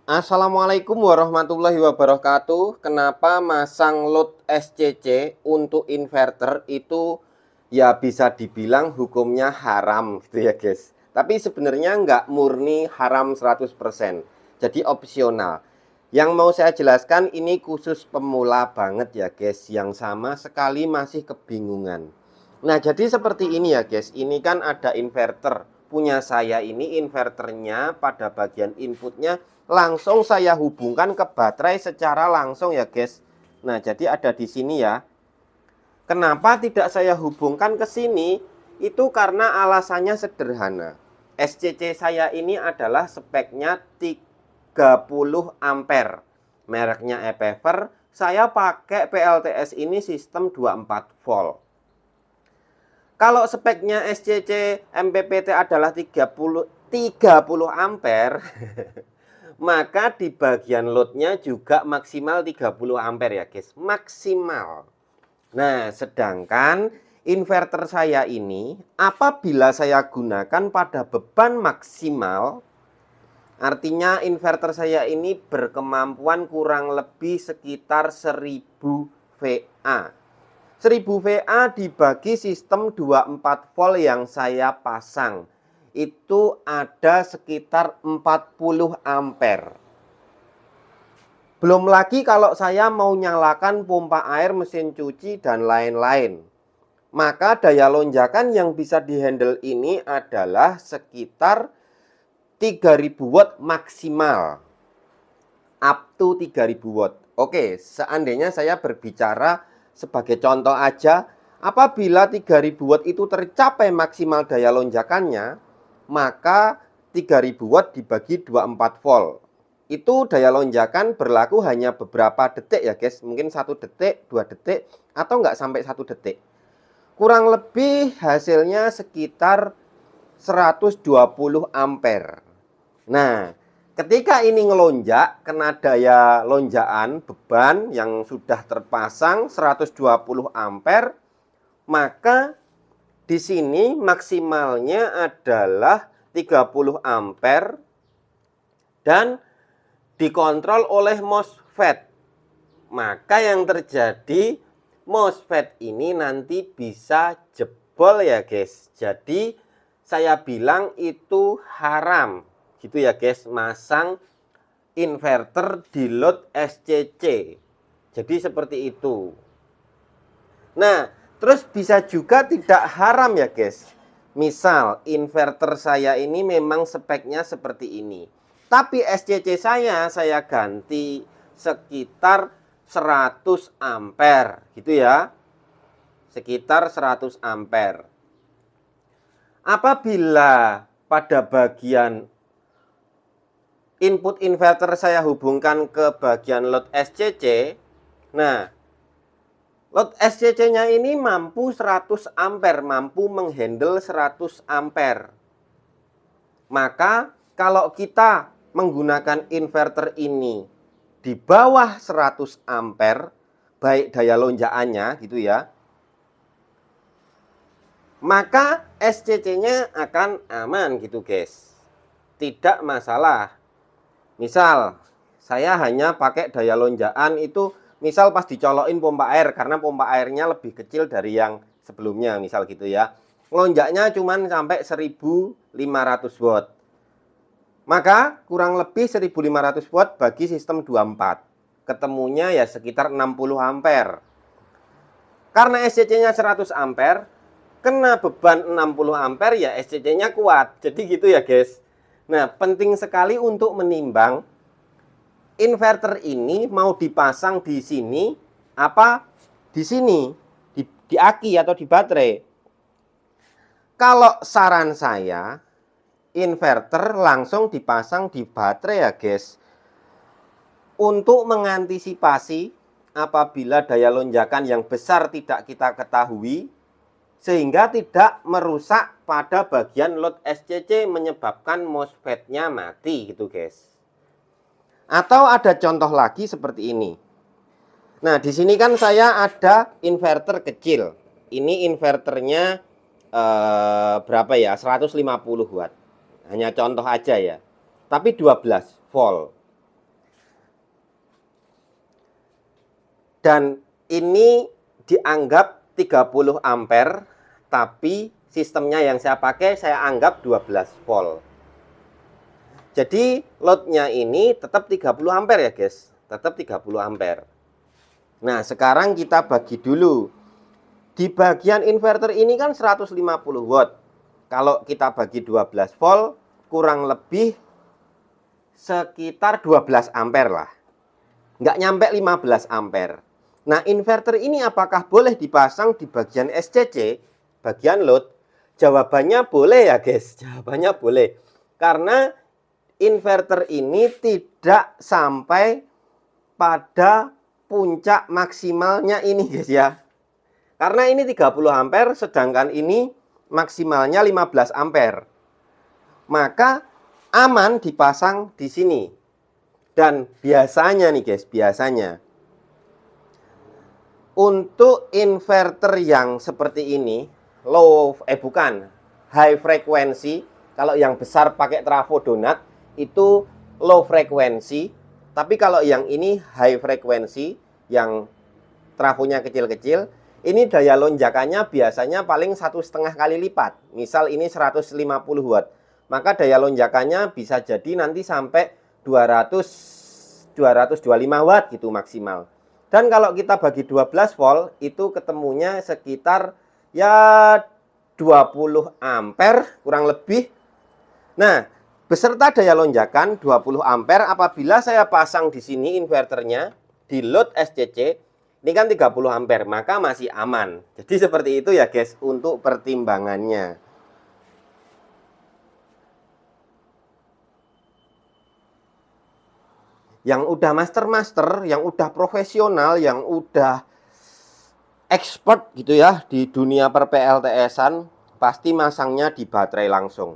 Assalamualaikum warahmatullahi wabarakatuh. Kenapa masang load SCC untuk inverter itu ya bisa dibilang hukumnya haram gitu ya guys. Tapi sebenarnya nggak murni haram 100%. Jadi opsional. Yang mau saya jelaskan ini khusus pemula banget ya guys, yang sama sekali masih kebingungan. Nah, jadi seperti ini ya guys. Ini kan ada inverter. Punya saya ini inverternya pada bagian inputnya langsung saya hubungkan ke baterai secara langsung ya guys. Nah, jadi ada di sini ya. Kenapa tidak saya hubungkan ke sini? Itu karena alasannya sederhana. SCC saya ini adalah speknya 30 ampere. Mereknya Epever. Saya pakai PLTS ini sistem 24 volt. Kalau speknya SCC MPPT adalah 30 ampere, maka di bagian loadnya juga maksimal 30 ampere ya guys, maksimal. Nah, sedangkan inverter saya ini apabila saya gunakan pada beban maksimal, artinya inverter saya ini berkemampuan kurang lebih sekitar 1000 VA. 1000 VA dibagi sistem 24 volt yang saya pasang, itu ada sekitar 40 ampere. Belum lagi kalau saya mau nyalakan pompa air, mesin cuci, dan lain-lain. Maka daya lonjakan yang bisa dihandle ini adalah sekitar 3000 watt maksimal. Up to 3000 watt. Oke, seandainya saya berbicara sebagai contoh aja, apabila 3000 watt itu tercapai maksimal daya lonjakannya, maka 3000 watt dibagi 24 volt. Itu daya lonjakan berlaku hanya beberapa detik ya guys. Mungkin 1 detik, 2 detik, atau nggak sampai 1 detik. Kurang lebih hasilnya sekitar 120 ampere. Nah, ketika ini ngelonjak, kena daya lonjakan beban yang sudah terpasang 120 ampere, maka di sini maksimalnya adalah 30 ampere dan dikontrol oleh MOSFET. Maka yang terjadi, MOSFET ini nanti bisa jebol ya guys. Jadi saya bilang itu haram gitu ya guys, masang inverter di load SCC. Jadi seperti itu. Nah, terus bisa juga tidak haram ya guys. Misal inverter saya ini memang speknya seperti ini, tapi SCC saya ganti sekitar 100 ampere gitu ya. Sekitar 100 ampere. Apabila pada bagian input inverter saya hubungkan ke bagian load SCC, nah, load SCC-nya ini mampu 100 ampere, mampu menghandle 100 ampere. Maka kalau kita menggunakan inverter ini di bawah 100 ampere, baik daya lonjakannya gitu ya, maka SCC-nya akan aman gitu guys. Tidak masalah. Misal saya hanya pakai daya lonjakan itu, misal pas dicolokin pompa air, karena pompa airnya lebih kecil dari yang sebelumnya, misal gitu ya. Lonjaknya cuma sampai 1500 watt. Maka kurang lebih 1500 watt bagi sistem 24. Ketemunya ya sekitar 60 ampere. Karena SCC-nya 100 ampere, kena beban 60 ampere ya SCC-nya kuat. Jadi gitu ya guys. Nah, penting sekali untuk menimbang inverter ini mau dipasang di sini apa di sini, di aki atau di baterai. Kalau saran saya, inverter langsung dipasang di baterai ya guys, untuk mengantisipasi apabila daya lonjakan yang besar tidak kita ketahui, sehingga tidak merusak pada bagian load SCC menyebabkan MOSFET-nya mati gitu guys. Atau ada contoh lagi seperti ini. Nah, di sini kan saya ada inverter kecil. Ini inverternya berapa ya? 150 watt. Hanya contoh aja ya. Tapi 12 volt. Dan ini dianggap 30 ampere, tapi sistemnya yang saya pakai saya anggap 12 volt. Jadi loadnya ini tetap 30 ampere ya guys, tetap 30 ampere. Nah sekarang kita bagi dulu. Di bagian inverter ini kan 150 watt. Kalau kita bagi 12 volt, kurang lebih sekitar 12 ampere lah. Nggak nyampe 15 ampere. Nah, inverter ini apakah boleh dipasang di bagian SCC, bagian load? Jawabannya boleh ya guys, jawabannya boleh. Karena inverter ini tidak sampai pada puncak maksimalnya ini guys ya. Karena ini 30 ampere, sedangkan ini maksimalnya 15 ampere. Maka aman dipasang di sini. Dan biasanya nih guys, biasanya untuk inverter yang seperti ini, high frekuensi, kalau yang besar pakai trafo donat, itu low frekuensi. Tapi kalau yang ini high frekuensi, yang trafonya kecil-kecil, ini daya lonjakannya biasanya paling 1,5 kali lipat. Misal ini 150 watt. Maka daya lonjakannya bisa jadi nanti sampai 225 watt gitu maksimal. Dan kalau kita bagi 12 volt, itu ketemunya sekitar ya 20 ampere kurang lebih. Nah, beserta daya lonjakan 20 ampere apabila saya pasang di sini inverternya di load SCC, ini kan 30 ampere, maka masih aman. Jadi seperti itu ya guys untuk pertimbangannya. Yang udah master, yang udah profesional, yang udah expert gitu ya di dunia per PLTS-an, pasti masangnya di baterai langsung.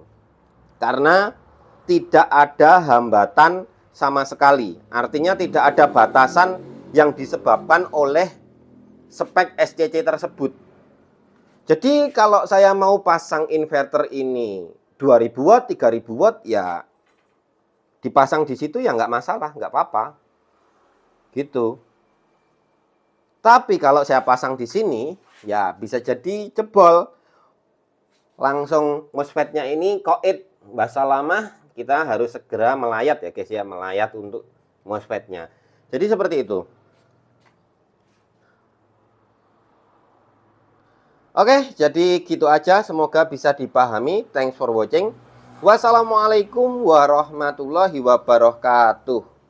Karena tidak ada hambatan sama sekali. Artinya tidak ada batasan yang disebabkan oleh spek SCC tersebut. Jadi kalau saya mau pasang inverter ini 2000 watt, 3000 watt ya dipasang di situ ya nggak masalah, nggak apa-apa. Gitu. Tapi kalau saya pasang di sini, ya bisa jadi jebol. Langsung MOSFET-nya ini koit. Bahasa lama, kita harus segera melayat ya guys ya, melayat untuk MOSFET-nya. Jadi seperti itu. Oke, jadi gitu aja. Semoga bisa dipahami. Thanks for watching. Wassalamualaikum warahmatullahi wabarakatuh.